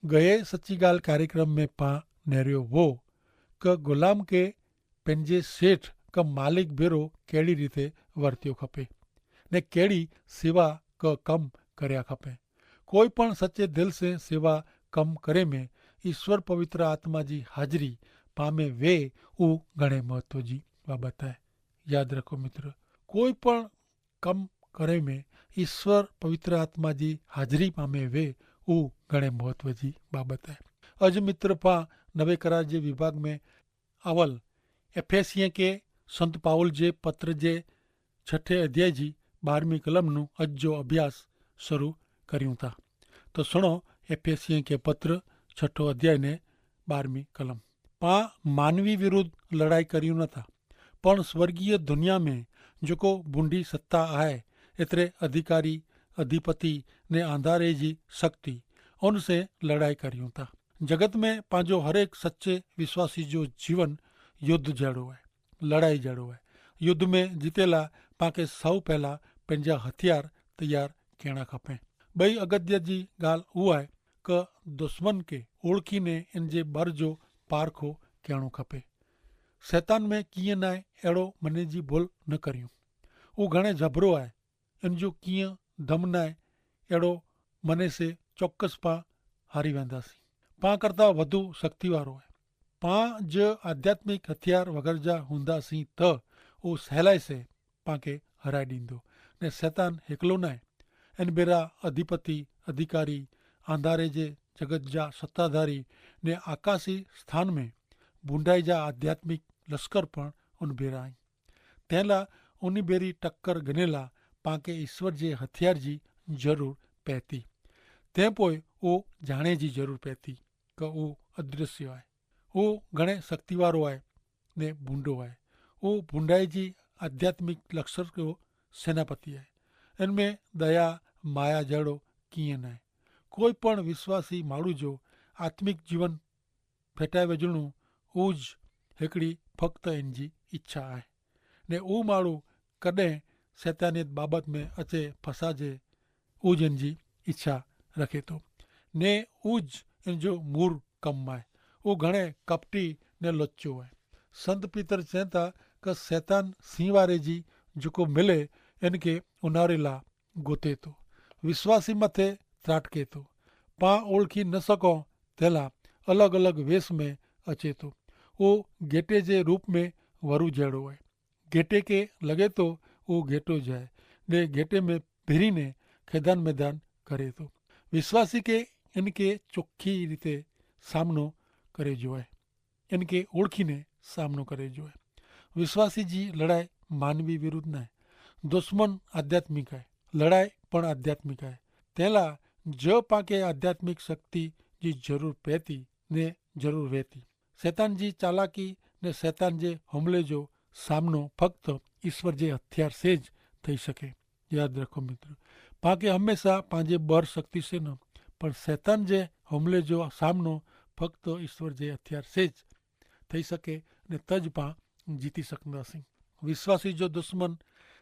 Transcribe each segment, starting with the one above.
गए सच्ची ॻाल्हि कार्यक्रम में पां नेरियो वो क गुलाम के पंहिंजे सेठ क मालिक भेरो कहिड़ी रीते वर्तियो खपे ने कहिड़ी सेवा क कम કર્યા ખપે। કોઈ પણ સચ્ચે દિલ से सेवा कम करे में ईश्वर पवित्र आत्मा जी हाजिरी पामे वे ऊ घणे महत्व जी बाबत है। याद रखो मित्र, कोई पण कम करे में ईश्वर पवित्र आत्मा जी हाजिरी पामे वे ऊ घणे महत्व जी बाबत है। अज मित्र पा नवे करार जे विभाग में अवल एफेसिये के संत पाउल जे पत्र जे 6 अध्याय जी 12वीं कलमનું अज जो अभ्यास शुरू કર્યું था। तो सुनो एफेसिये के पत्र 6 अध्याय ने 12वीं कलम। पा मानवी विरुद्ध लड़ाई કર્યું नथा, पण स्वर्गीय दुनिया में जो बूंदी सत्ता है एतरे अधिकारी अधिपति ने अंधारे जी शक्ति उनसे लड़ाई કર્યું था। जगत में पांजो हरेक सच्चे विश्वासी जो जीवन युद्ध जड़ो है, लड़ाई जड़ो है। युद्ध में जीतेला पाके सौ पहला पंहिंजा हथियार तैयार करणा खपे। बई अगत्य जी गाल उहा है क दुश्मन के ओळखीने इन जे बर जो पारखो करणो खपे। शैतान में कीअं न आहे अहिड़ो मने जी भूल न करियूं। उहो घणे जबरो आहे, इन जो कीअं दम न आहे अहिड़ो मने से चौक्कस पां हारी वेंदासीं। पां करता वधु शक्ति वारो आहे। पां ज आध्यात्मिक हथियार वग़ैरह जा हूंदासीं त उहो सहेलाई से पां खे हराए ॾींदो ने शैतान हिकिलो न आहे। इन बेरा अधिपति अधिकारी अंधारे जे जगत जा सत्ताधारी ने आकाशी स्थान में बूंदाई जा आध्यात्मिक लश्कर पण उन बेरा आहिनि। तंहिं लाइ उन बेरी टक्कर गनेला पाके ईश्वर जे हथियार जी ज़रूर पए थी। तंहिं पोइ उहो जाणे जी ज़रूर पए थी क उहो अदृश्य आहे, उहो घणे शक्ति वारो आहे ने बूंदो आहे। उहो बूंदाई जी आध्यात्मिक लश्कर जो सेनापति आहे। इनमें दया माया जहिड़ो कीअं न आहे। कोई पण विश्वासी माण्हू जो आत्मिक जीवन फेटाए विझणो उज हिकिड़ी फक़्त इन जी इच्छा आहे ने उहो माण्हू कॾहिं शैतानियत बाबति में अचे फसाजे उज इन जी इच्छा रखे थो ने उज इन जो मूर कमु आहे। उहो घणे कपटी ने लुचो आहे। संत पीतर चवनि था क शैतान सीं वारे जी जेको मिले इनखे उन्हारे ला गोते थो, विश्वासी मथे त्राटके थो। पां ओळखी न सघूं तंहिं लाइ अलॻि अलॻि वेस में अचे थो। उहो गेटे जे रूप में वरू जहिड़ो आहे। गेटे खे लॻे थो उहो गेटो जाए ने गेटे में भीरीने खेदान मैदान करे थो। विश्वासी खे इनखे चोखी रीते सामनो करे जो आहे, इनखे ओळखीने सामनो करे जो आहे। विश्वासी जी लड़ाई मानवी विरुद्ध न आहे। दुश्मन आध्यात्मिक आहे, लड़ाई पण आध्यात्मिक आहे। तंहिं लाइ जो पाके आध्यात्मिक शक्ति जी ज़रूर पए थी ने ज़रूर वे थी। शैतान जी चालाकी ने शैतान जे हमले जो सामनो फक़्त ईश्वर जे हथियार से ज थी सके। याद रखो मित्र, पाके हमेशा पंहिंजे बर शक्ति से न पर शैतान जे हमले जो सामनो फक़्त ईश्वर जे हथियार से ज थी सके ने तज पां जीती सकंदासीं। विश्वासी जो दुश्मन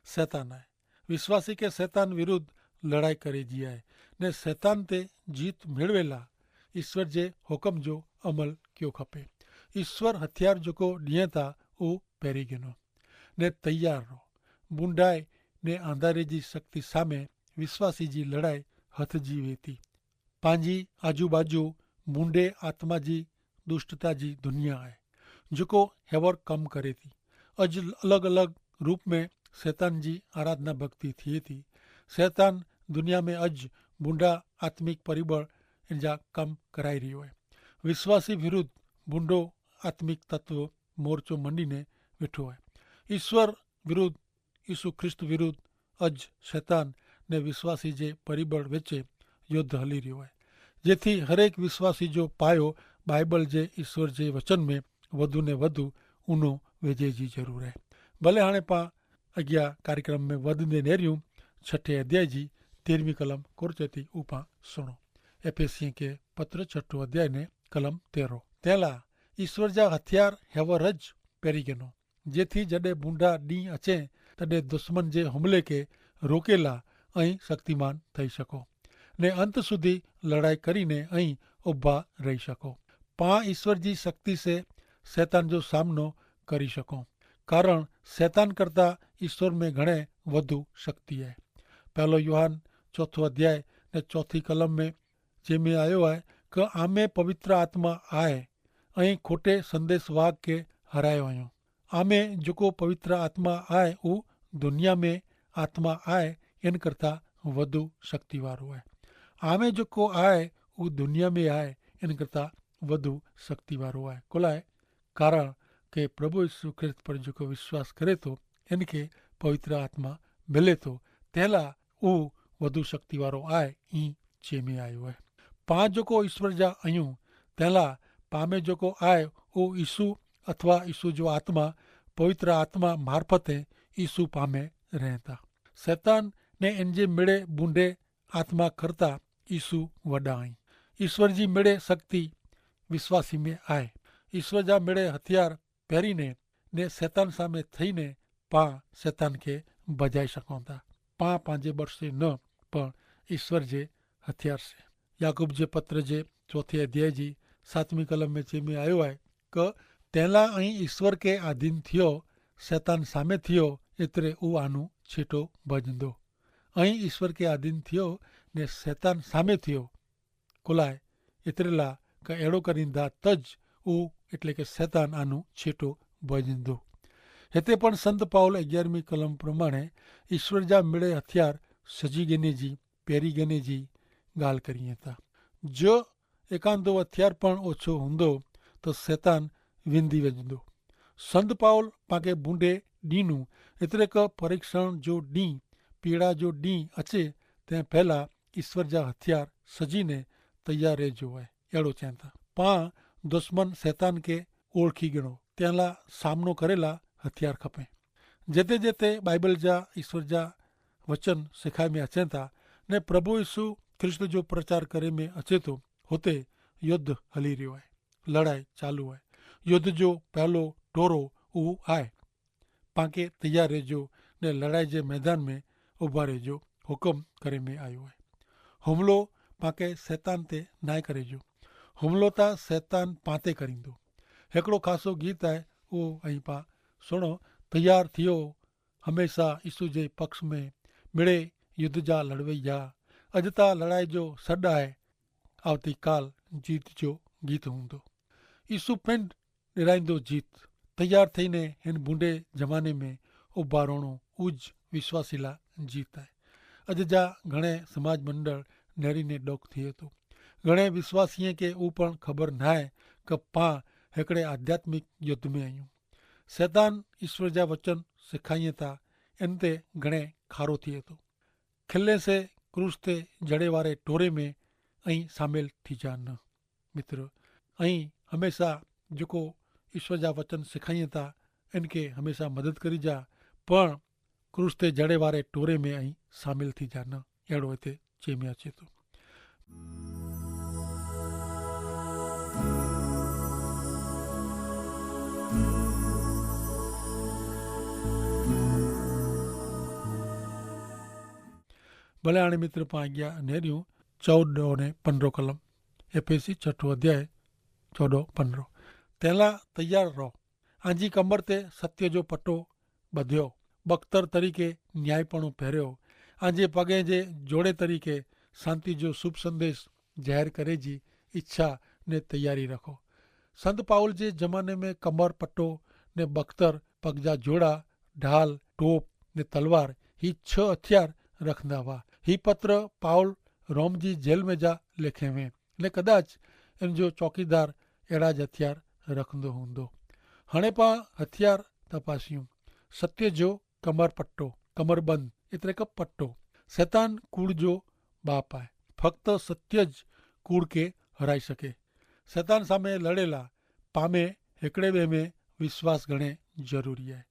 शैतान आहे। विश्वासी के शैतान विरुद्ध लड़ाई करे जी आहे ने शैतान ते जीत मेळवेला ईश्वर जे हुकम जो अमल कयो खपे। ईश्वर हथियार जेको ॾिए था उहो पहिरीं गिनो ने तैयार रहो। बूंदाई ने अंधारे जी शक्ति सामे विश्वासी जी लड़ाई हथ जी वेती। पंहिंजी आजू बाजू बूंदे आत्मा जी दुष्टता जी दुनिया आहे जेको हेवर कम करे थी। अज अलॻि अलॻि रूप में शैतान जी आराधना भक्ति थिए थी। शैतान दुनिया में अज बूंदा आत्मिक परिबळ इन जा कम कराई रहियो आहे। विश्वासी विरुद्ध बूंदो आत्मिक तत्व मोर्चो मंडीने वेठो आहे। ईश्वर विरुद्ध यीशु ख्रिस्त विरुद्ध अज शैतान ने विश्वासी जे परिबळ वच्चे युद्ध हली रहियो आहे जेथी हरेक विश्वासी जो पायो बाइबल जे ईश्वर जे वचन में वधु ने वधु ऊनो वेझे जी ज़रूर आहे। भले हाणे पां अॻियां कार्यक्रम में वधंदे नेरियूं 6 अध्याय जी 13वीं कलम कुर्चे थी उहो पां सुणो। एफेसिये के पत्र 6 अध्याय ने कलम 13। तंहिं लाइ ईश्वर जा हथियार हेवर ज पहिरीं गिनो जेथी जॾहिं बूंदा ॾींहुं अचे तॾहिं दुश्मन जे हमले खे रोकेला ऐं शक्तिमान थी सघो ને અંત સુધી लड़ाई કરીને અહીં ઊભા રહી શકો। पां ईश्वर जी शक्ति से शैतान जो सामनो करी सको, कारण शैतान करता ईश्वर में घणे વધુ शक्ति है। पहलो यूहान 4 अध्याय ने 4 कलम में जेमें आयो है कि आमे पवित्र आत्मा आए अहीं खोटे संदेश वाग के हरायो आयो। आमे जो पवित्र आत्मा आए वो दुनिया में आत्मा आए इन करता વધુ शक्ति वारो है। आमे जो आए वो दुनिया में आए इन करता વધુ शक्ति वारो है। कोलाए कारण के प्रभु यीशु ख्रिस्त पर जो विश्वास करे तो इनके पवित्र आत्मा मिले तो तेला वो વધુ शक्ति वारो आए ई चेमे आयो है। पांच जो ईश्वर जा अयूं तेला पामे जो आए वो यीशु अथवा यीशु जो आत्मा पवित्र आत्मा मार्फते यीशु पामे रहता। शैतान ने इनजे मिड़े बूंदे आत्मा करता यीशु वडा आई। ईश्वर जी मिड़े शक्ति विश्वासी में आए। ईश्वर जा मिड़े हथियार પહેરીને ને શૈતાન સામે થઈને પા શૈતાન કે બજાઈ શકો था। पा પાંજે બરસે ન પણ ईश्वर जे हथियार से। याकूब जे पत्र जे 4 अध्याय जी 7वीं कलम में चेमी आयो है कि तेला अहीं ईश्वर के अधीन थियो शैतान सामे थियो एतरे ऊ आनु छीटो भजंदो। अहीं ईश्वर के अधीन थियो ने शैतान सामे थियो कुलाय एतरेला કે એડો કરીંदा તજ ऊ એટલે કે શૈતાન આનું છેટો ભજંદો। हेते पण संत पाउल 11મી कलम प्रमाणे ईश्वर जा मिड़े हथियार सजी गने जी पेरी गने जी गाल करिए था। जो एकांदो हथियार पण ओछो हुंदो तो शैतान विंदी वजंदो। संत पाउल पाके बूंदे ॾींहुं एतरे क परीक्षण जो ॾींहुं पीड़ा जो ॾींहुं अचे तंहिं पहला ईश्वर जा हथियार सजीने तैयार रहिजो है एड़ो चवनि था। पां दुश्मन शैतान के ओळखी गिणो तेला सामनो करेला हथियार खपे। जेते जेते बाइबल जा ईश्वर जा वचन सिखाए में अचनि था ने प्रभु यीशु ख्रिस्त जो प्रचार करे में अचे तो होते युद्ध हली रहियो है, लड़ाई चालू है। युद्ध जो पहलो टोरो उहो आहे। पाके तैयार रहिजो ने लड़ाई जे मैदान में उभा रहिजो हुकुम करे में आयो है। हुमलो पाके शैतान ते नाए करेजो। हुमलो ता शैतान पाते करींदो। हिकिड़ो ख़ासो गीत आहे उहो ऐं पा सुणो। तैयार थियो हमेशा यीशु जे पक्ष में मिड़े युद्ध जा लड़वैया अॼु ता लड़ाई जो सॾु आहे आवती काल जीत जो गीत हूंदो। यीशु पिंड ॾिराईंदो जीत। तैयार थईने हिन बूंदे ज़माने में उभा रहणो उज विश्वासी ला जीत आहे। अॼु जा घणे समाज मंडल नेरीने डोक थिए थो। घणे विश्वासीअ खे ऊ पण ख़बर न आहे कि पां हिकिड़े आध्यात्मिक युद्ध में आहियूं। शैतान ईश्वर जा वचन सिखाइए था इन ते घणे खारो थिए थो। खिले से क्रूस ते जड़े वारे टोरे में ऐं शामिल थी जा न मित्र। ऐं हमेशा जेको ईश्वर जा वचन सिखाइए था इनके हमेशा मदद करी जा पण क्रूस ते जड़े वारे टोरे में ऐं शामिल थी जा न अहिड़ो हिते चई में अचे थो। भले हाणे मित्र पां अॻियां नेरियूं 14 ने 15 कलम एफएसी 6 अध्याय 14-15। तेला तैयार रहो। आंजी कमर ते सत्य जो पट्टो ॿधियो। बख्तर तरीके न्यायपणो पहिरियो। आंजे पगे जे जोड़े तरीके शांति जो शुभ संदेश जाहिर करे जी इच्छा ने तैयारी रखो। संत पाउल जे ज़माने में कमर पट्टो ने बख्तर पग जा जोड़ा ढाल टोप ने तलवार ही 6 हथियार रखंदा हुआ। ही पत्र पाउल रोम जी जेल में जा लिखे में ने कदाच इन जो चौकीदार अहिड़ा ज हथियार रखंदो हूंदो। हाणे पां हथियार तपासियूं। सत्य जो कमर पट्टो कमरबंद एतिरे क पट्टो। शैतान कूड़ जो बाप आहे। फक्त सत्य ज कूड़ के हराई सके। शैतान सामे लड़ेला पामे हिकिड़े ॿिए में विश्वास घणे ज़रूरी आहे।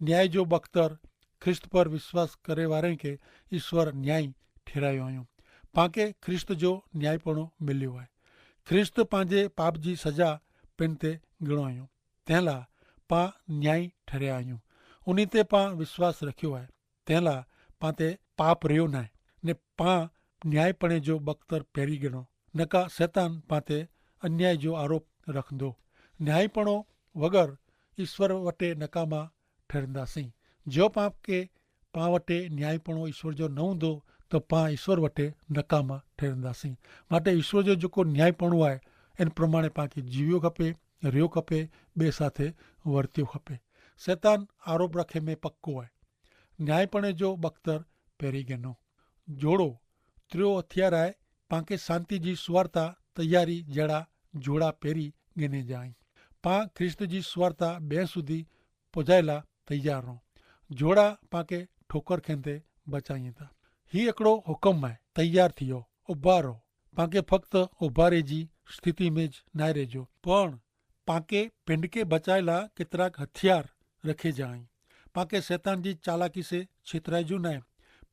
न्याय जो बख्तर ख्रिस्त पर विश्वास करे वारे खे ईश्वर न्याय ठहिरायो आहियूं। पांखे ख्रिस्त जो न्यायपणो मिलियो आहे। ख्रिस्त पंहिंजे पाप जी सज़ा पिण ते गिणो आहियूं। तंहिं लाइ पां न्याय ठहिरिया आहियूं। उन ते पां विश्वास रखियो आहे। तंहिं लाइ पां ते पाप रहियो न आहे ने पां न्यायपणे जो बख्तर पहिरी गिनो, नका शैतान पाते अन्याय जो आरोप रखंदो। न्यायपणो वगर ईश्वर वटे नकामा ठहरंदासीं। जो पां वटे न्यायपणो ईश्वर जो न हूंदो त पां ईश्वर वटे नकामा ठहरंदासीं। माटे ईश्वर जो जेको न्यायपणो आहे इन प्रमाणे पांखे जीवियो खपे, रहियो खपे, ॿिए साथे वर्तियो खपे। शैतान आरोप रखे में पक्को आहे। न्यायपणे जो बख्तर पहिरी गिनो। जोड़ो टियों हथियार आहे पांखे शांति जी सुवार्ता तैयारी जहिड़ा जोड़ा पहिरी गिने जाई। पां ख्रिस्त जी सुवार्ता ॿिए सुधी पुॼाइला तैयार रहो। जोड़ा पांखे ठोकर खेंदे बचाइनि था। ही हिकिड़ो हुकुम आहे, तैयार थियो, उभारो। पांखे फक्त उभारे जी स्थिति में ज न रहिजो, पण पांखे पिंड के बचाए ला केतिराक हथियार रखे जाई। पांखे शैतान जी चालाकी से छितराइजो न आहे,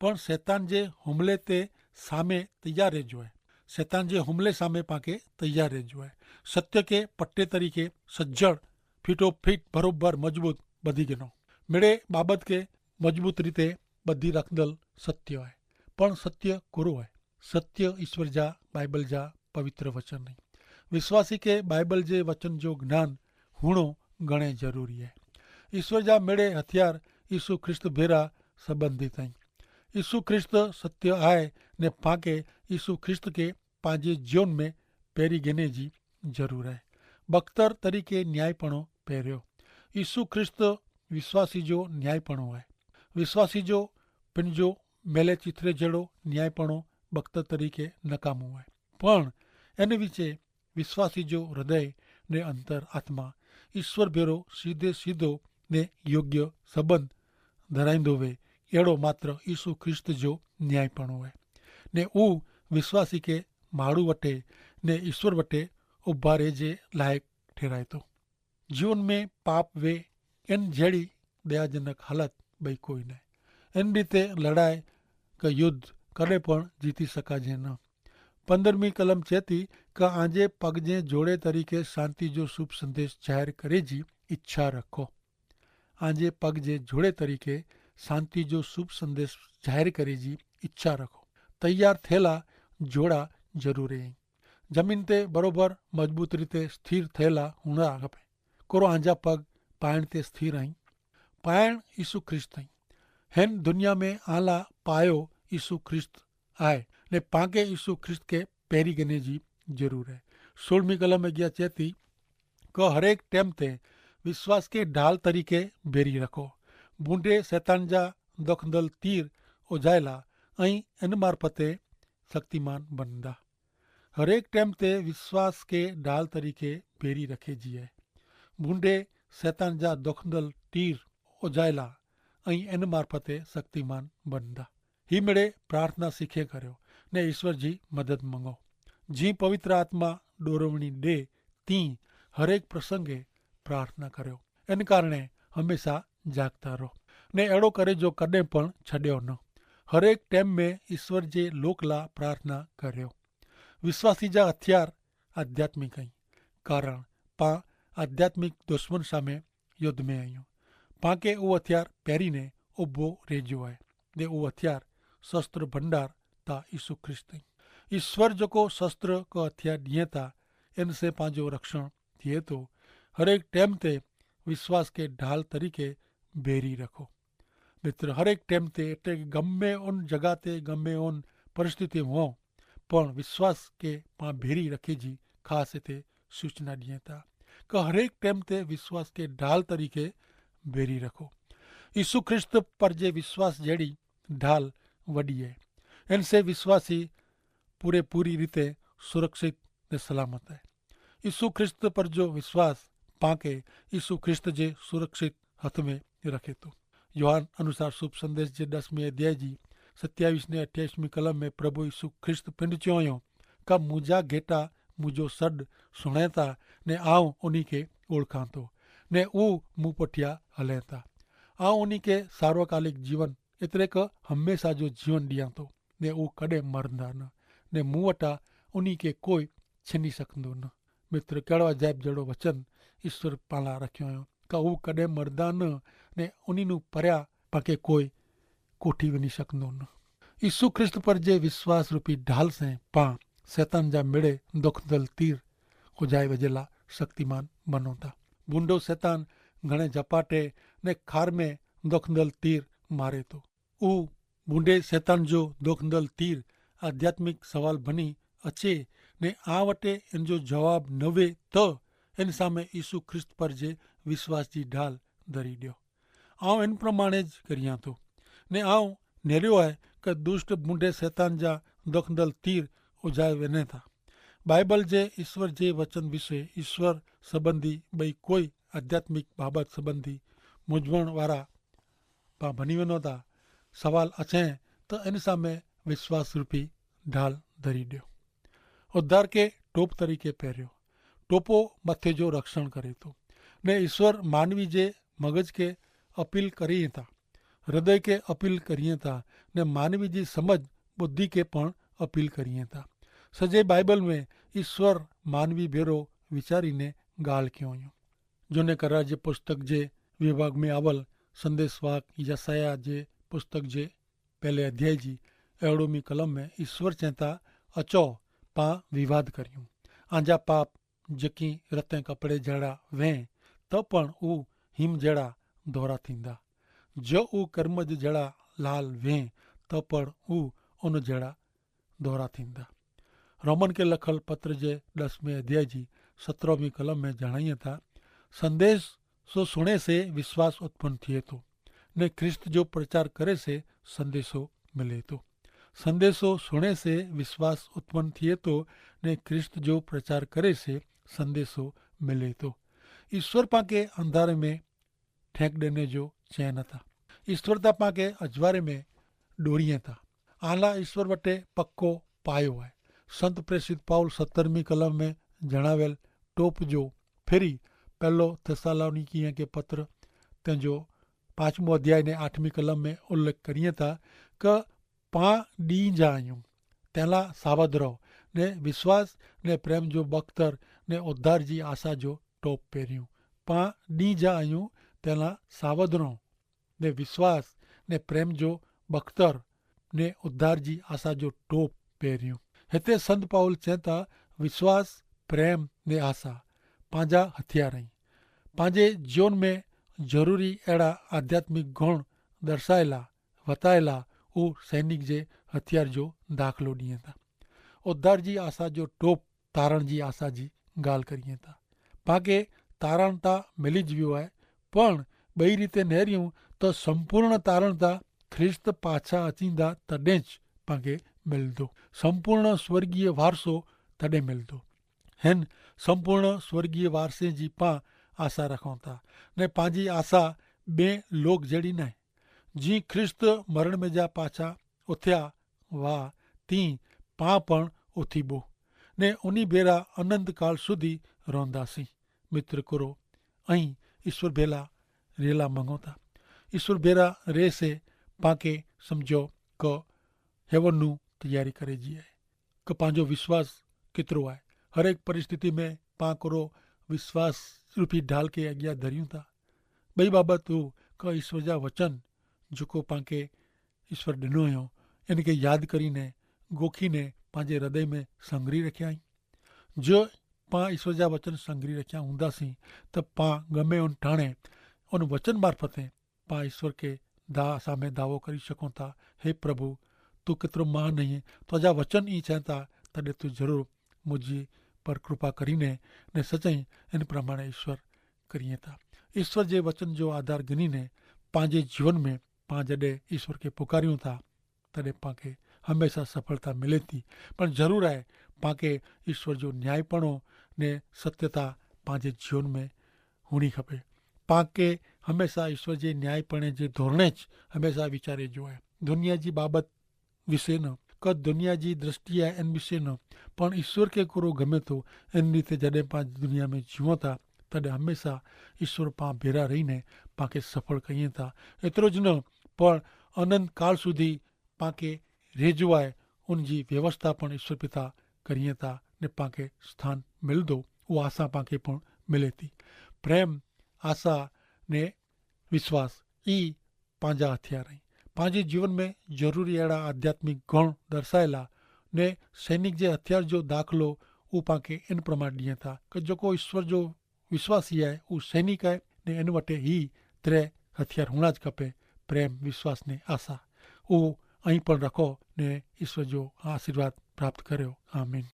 पण शैतान जे हुमले ते सामे तैयार रहिजो आहे। शैतान जे हुमले सामे पांखे तैयार रहिजो आहे। सत्य के पट्टे तरीके सज्जड़ फीटो फीट बरोबर मजबूत ॿधी गिनो। मिड़े बाबत के मजबूत रीते ॿधी रखंदल सत्य आहे, पण सत्य कोरो आहे। सत्य ईश्वर जा बाइबल जा पवित्र वचन आहिनि। विश्वासी के बाइबल जे वचन जो ज्ञान हुअणो घणे ज़रूरी आहे। ईश्वर जा मिड़े हथियार यीशु ख्रिस्त भेरा संबंधित आहिनि। यीशु ख्रिस्त सत्य आहे ने पांखे यीशु ख्रिस्त के पंहिंजे जीवन में पहिरी गिने जी ज़रूर आहे। बख्तर तरीके न्यायपणो पहिरियो। यीशु ख्रिस्त विश्वासी जो न्यायपणो आहे। विश्वासी जो पिन जो मेले चिथरे जहिड़ो न्यायपणो बख्तर तरीके नकामो आहे। पण इन विचे विश्वासी जो हृदय ने अंतर आत्मा ईश्वर भेरो सीधे सीधो ने योग्य संबंध धराईंदो वे, अहिड़ो मात्र यीशु ख्रिस्त जो न्यायपणो आहे ने ऊ विश्वासी के माण्हू वटे ने ईश्वर वटे उभारे जे लायक ठहिराए थो। जीवन में पाप वे इन जहिड़ी दयाजनक हालत ॿई कोई न। इन रीते लड़ाई का युद्ध कॾहिं पण जीती सघिजे न। 15वीं कलम चए थी कि आंजे पग जे जोड़े तरीके शांति जो शुभ संदेश जाहिर करे जी इच्छा रखो। आंजे पग जे जोड़े तरीके शांति जो शुभ संदेश जाहिर करे जी इच्छा रखो। तैयार थियला जोड़ा ज़रूरी आहिनि। जमीन ते बरोबर मजबूत रीते स्थिर थियला हुअणा खपे। कोरो आंजा पग पाइण ते स्थिर आहिनि। पाइण यीशु ख्रिस्त आहिनि। हिन दुनिया में आला पायो यीशु ख्रिस्त आहे ने पांखे यीशु ख्रिस्त के पहिरी गिने जी ज़रूर आहे। 16वीं कलम अॻियां चए थी कि हरेक टाइम ते विश्वास के ढाल तरीके बेरी रखो। बूंडे शैतान जा दखंदल तीर उजाइला ऐं इन मार्फते शक्तिमान बनंदा। हरेक टाइम ते विश्वास के ढाल तरीके बेरी रखे जी आहे। बूंडे शैतान जा दखंदल तीर उजाइला ऐं इन मार्फते शक्तिमान बनंदा। ही मिड़े प्रार्थना सीखे करियो ने ईश्वर जी मदद मंगो। जी पवित्र आत्मा डोरवणी ॾे तीं हरेक प्रसंगे प्रार्थना करियो। इन कारणे हमेशा जागता रहो ने अहिड़ो करे जो कॾहिं पण छॾियो न। हरेक टाइम में ईश्वर जे लोक ला प्रार्थना करियो। विश्वासी जा हथियार आध्यात्मिक आहिनि, कारण पां आध्यात्मिक दुश्मन सामे युद्ध में आहियूं। पांखे उहो हथियार पहिरीने उभो रहिजो आहे ने उहो हथियार शस्त्र भंडार ता यीशु ख्रिस्त आहिनि। ईश्वर जेको शस्त्र को हथियार ॾिए था इन से पंहिंजो रक्षण थिए थो। हरेक टाइम ते विश्वास के ढाल तरीके बेरी रखो। मित्र, हरेक टाइम ते एटे गमे उन जगह ते गमे उन परिस्थिति हो पण विश्वास के पां बेरी रखे जी खास हिते सूचना ॾिए था कि हरेक टाइम ते विश्वास के ढाल तरीके बेरी रखो। यीशु ख्रिस्त पर जे विश्वास जहिड़ी ढाल वॾी है। इनसे विश्वासी पूरी रीते सुरक्षित ने सलामत है। यीशु ख्रिस्त पर जो विश्वास पांखे यीशु ख्रिस्त जे सुरक्षित हथ में रखे थो। योहान अनुसार शुभ संदेश जे 10वें अध्याय जी 27 ने 28वीं कलम में प्रभु यीशु ख्रिस्त पिंड चयो का मुंहिंजा घेटा मुंहिंजो सॾु सुणे था ने आऊं उन्ही के ओळखां थो ने ऊ मूं पुठियां हले था। आऊं उन्ही के सार्वकालिक जीवन एतिरे क हमेशा जो जीवन ॾियां थो ने ऊ कॾहिं मरंदा न ने मूं वटां उन्ही के कोई छिनी सघंदो न। मित्र, कहिड़ो अजाइब जहिड़ो वचन ईश्वर पाला रखियो हुयो का हू कॾहिं मरंदा न ने उन्ही नूं परियां पांखे कोई कोठी वञी सघंदो न। यीशु ख्रिस्त पर जे विश्वास रूपी ढाल से पाण शैतान जा मिड़े दुखदल तीर हुजाए वजेला शक्तिमान बनो था। बूंदो शैतान घणे झपाटे ने खार में दुखदल तीर मारे तो। ऊ बूंदे शैतान जो दुखदल तीर आध्यात्मिक सवाल बनी अचे ने आ वटे इन जो जवाब न वे तो इन सामे यीशु ख्रिस्त पर जे विश्वास जी ढाल धरी ॾियो। आउं इन प्रमाणे ज करियां थो ने आउं नेरियो है कि दुष्ट बूंदे शैतान जा दुखदल तीर उजाए वञे था। बाइबल जे ईश्वर जे वचन विषय ईश्वर संबंधी ॿई कोई आध्यात्मिक बाबत संबंधी मुंझवण वारा पा बनी वञो था सवाल अचे तो इन सामे विश्वास रूपी ढाल धरी ॾियो। उद्धार के टोप तरीके पहिरियो टोपो मथे जो रक्षण करे थो ने ईश्वर मानवी जे मगज के अपील करिए था, हृदय के अपील करिए था ने मानवी जी समझ बुद्धि के पण अपील करिए था। सजे बाइबल में ईश्वर मानवी भेरो विचारी ने गाल क्यों हुयूं। जोने करा जे पुस्तक जे विभाग में आवल संदेशवाक यसाया जे पुस्तक जे पहले अध्याय जी 11वीं कलम में ईश्वर चेता अचो पा विवाद करियूं आंजा पाप जकी रते कपड़े जड़ा वें तो पण ऊ हिम जड़ा दोहरा थींदा जो ऊ कर्मज जड़ा लाल वें तो पण ऊ उन जड़ा दोहरा थींदा। रोमन के लखल पत्र जे 10वें अध्याय जी 17वीं कलम में जणाइए था संदेश सो सुने से विश्वास उत्पन्न थिए तो ने ख्रिस्त जो प्रचार करे से संदेशो मिले तो। संदेशो सुने से विश्वास उत्पन्न थिए तो ने ख्रिस्त जो प्रचार करे से संदेशो मिले तो। ईश्वर पाके अंधारे में ठेक देने जो चैन था, ईश्वरता पाके अजवारे में डोरिए था। आला ईश्वर वटे पक्को पायो है। संत प्रेषित पाउल 17वीं कलम में जणावेल टोप जो फेरी पहलो थेसालोनिकियों के पत्र तेजो 5वां अध्याय ने 8वीं कलम में उल्लेख करिए था कि पा डी जायूं तेला सावध रहो ने विश्वास ने प्रेम जो बख्तर ने उद्धार जी आशा जो टोप पहिरियूं। पा डी जायूं तेला सावध रहो ने विश्वास ने प्रेम जो बख्तर ने उद्धार जी आशा जो टोप पहिरियूं। हिते संत पाउल चेता विश्वास प्रेम ने आशा पांजा हथियार आहिनि। पंहिंजे जीवन में ज़रूरी अहिड़ा आध्यात्मिक गुण दर्शायला वतायला ऊ सैनिक जे हथियार जो दाख़िलो ॾिए था। उद्धार जी आशा जो टोप तारण जी आशा जी ॻाल्हि करिए था। पाके तारण ता मिली ज वियो आहे पण ॿई रीते नेरियूं तो संपूर्ण तारण ता ख्रिस्त पाछा अचींदा तॾहिं ज पाके मिलंदो। संपूर्ण स्वर्गीय वारसो तॾहिं मिलंदो। हिन संपूर्ण स्वर्गीय वारसे जी पा आशा रखूं था ने पंहिंजी आशा ॿिए लोक जहिड़ी न आहे। जी ख्रिस्त मरण में जा पाछा उथिया वाह ती पा पण उथीबो ने उनी भेरा अनंत काल सुधी रहंदासीं। मित्र करो ऐं ईश्वर भेला रेला मंगो था। ईश्वर भेरा रे से पाके समझो क हेवनू तैयारी करे जी है कि पंहिंजो विश्वास केतिरो आहे। हर एक परिस्थिति में पा करो विश्वास रूपी ढाल के अॻियां धरियूं था। ॿई बाबत हू क ईश्वर जा वचन जेको पाके ईश्वर ॾिनो हुयो इन खे यादि करीने गोखीने पंहिंजे हृदय में संग्रही रखिया आहिनि। जो पा ईश्वर जा वचन संग्रही रखिया हूंदासीं त पा गमे उन ठाणे उन वचन मार्फते पा ईश्वर के सामे दावो करी सघूं था हे प्रभु तू केतिरो महान नहीं तुंहिंजा वचन ई चवनि था तॾहिं तू ज़रूरु मुंहिंजी पर कृपा करीने ने सचाई इन प्रमाणे ईश्वर करिए था। ईश्वर जे वचन जो आधार गिनीने पंहिंजे जीवन में पां जॾहिं ईश्वर के पुकारियूं था तॾहिं पाके हमेशा सफलता मिले थी। पर ज़रूरु आहे पाके ईश्वर जो न्यायपणो ने सत्यता पंहिंजे जीवन में हुअणी खपे। पाके हमेशा ईश्वर जे न्यायपणे जे धोरणे ज हमेशा वीचारे जो आहे। दुनिया जी बाबत विषय न क दुनिया जी दृष्टि आहे इन विषय न पण ईश्वर के कोरो गमे थो इन रीते जॾहिं पां दुनिया में जीवूं था तॾहिं हमेशा ईश्वर पां भेरा रहीने पाके सफल कयूं था। एतिरो ज न पण अनंत काल सुधी पाके रेजो आहे उन जी व्यवस्था पण ईश्वर पिता करिए था ने पाके स्थान मिलंदो उहा आशा पाके पण मिले थी। प्रेम आशा ने विश्वास ई पंहिंजा हथियार आहिनि। पंहिंजे जीवन में ज़रूरी अहिड़ा आध्यात्मिक गुण दर्शायला ने सैनिक जे हथियार जो दाख़िलो उहो पाण इन प्रमाण ॾियनि था कि जेको ईश्वर जो विश्वासी आहे उहो सैनिक आहे ने इन वटि ही 3 हथियार हुअणा ज खपे, प्रेम, विश्वास ने आशा। उहो ऐं पण रखो ने ईश्वर जो आशीर्वाद प्राप्त करियो। आमीन।